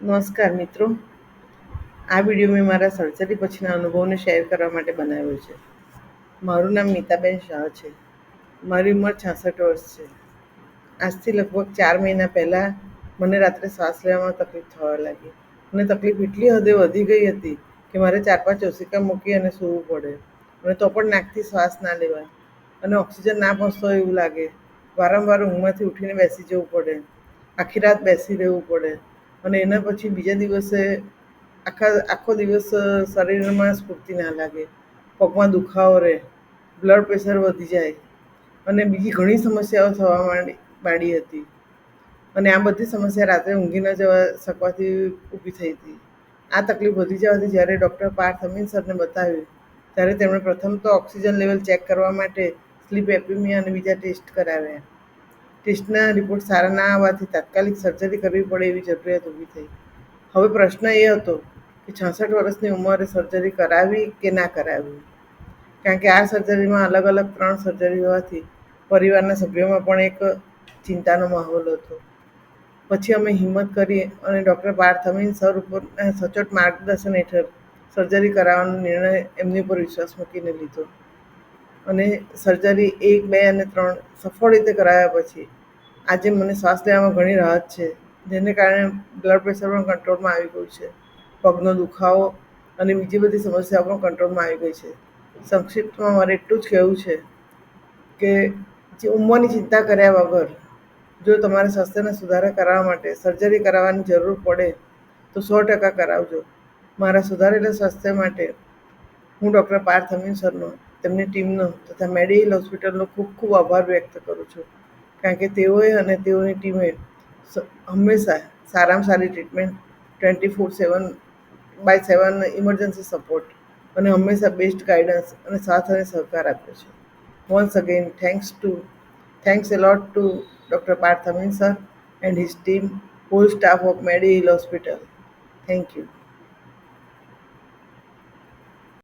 નમસ્કાર મિત્રો. આ વિડીયો મેં મારા સર્જરી પછીના અનુભવને શેર કરવા માટે બનાવ્યો છે. મારું નામ નીતાબેન શાહ છે. મારી ઉંમર 66 વર્ષ છે. આજથી લગભગ 4 મહિના પહેલાં મને રાત્રે શ્વાસ લેવામાં તકલીફ થવા લાગી. અને તકલીફ એટલી હદે વધી ગઈ હતી કે મારે 4-5 ઓશિકા મૂકી અને સૂવું પડે. અને તો પણ નાકથી શ્વાસ ના લેવાય અને ઓક્સિજન ના પહોંચતો હોય એવું લાગે. વારંવાર ઊંઘમાંથી ઉઠીને બેસી જવું પડે, આખી રાત બેસી રહેવું પડે. અને એના પછી બીજા દિવસે આખો દિવસ શરીરમાં સ્ફૂર્તિ ના લાગે, પગમાં દુખાવો રહે, બ્લડ પ્રેશર વધી જાય અને બીજી ઘણી સમસ્યાઓ થવા માંડી હતી. અને આ બધી સમસ્યા રાત્રે ઊંઘી ન જવા શકવાથી ઊભી થઈ હતી. આ તકલીફ વધી જવાથી જ્યારે ડૉક્ટર પાર્થ અમીન સરને બતાવ્યું ત્યારે તેમણે પ્રથમ તો ઓક્સિજન લેવલ ચેક કરવા માટે સ્લીપ એપિમિયા અને બીજા ટેસ્ટ કરાવ્યા. ટેસ્ટના રિપોર્ટ સારા ના આવવાથી તાત્કાલિક સર્જરી કરવી પડે એવી જરૂરિયાત ઊભી થઈ. હવે પ્રશ્ન એ હતો કે 66 વર્ષની ઉંમરે સર્જરી કરાવવી કે ના કરાવવી. કારણ કે આ સર્જરીમાં અલગ અલગ 3 સર્જરી હોવાથી પરિવારના સભ્યોમાં પણ એક ચિંતાનો માહોલ હતો. પછી અમે હિંમત કરી અને ડૉક્ટર પાર્થ અમીન સર ઉપરના સચોટ માર્ગદર્શન હેઠળ સર્જરી કરાવવાનો નિર્ણય એમની ઉપર વિશ્વાસ મૂકીને લીધો. અને સર્જરી 1, 2 અને 3 સફળ રીતે કરાવ્યા પછી આજે મને શ્વાસ લેવામાં ઘણી રાહત છે, જેને કારણે બ્લડ પ્રેશર પણ કંટ્રોલમાં આવી ગયું છે, પગનો દુખાવો અને બીજી બધી સમસ્યાઓ પણ કંટ્રોલમાં આવી ગઈ છે. સંક્ષિપ્તમાં મારે એટલું જ કહેવું છે કે જે ઉંમરની ચિંતા કર્યા વગર જો તમારે સ્વાસ્થ્યના સુધારા કરાવવા માટે સર્જરી કરાવવાની જરૂર પડે તો 100% કરાવજો. મારા સુધારેલા સ્વાસ્થ્ય માટે હું ડૉક્ટર પાર્થ અમીન સરનો, તેમની ટીમનો તથા મેડીહિલ હોસ્પિટલનો ખૂબ ખૂબ આભાર વ્યક્ત કરું છું. કારણ કે તેઓએ અને તેઓની ટીમે હંમેશા સારામાં સારી ટ્રીટમેન્ટ, 24/7 ઇમરજન્સી સપોર્ટ અને હંમેશા બેસ્ટ ગાઈડન્સ અને સાથ અને સહકાર આપ્યો છે. Once again thanks a lot to Dr. Parth Amin sir and his team, whole staff of Mediheal Hospital. Thank you.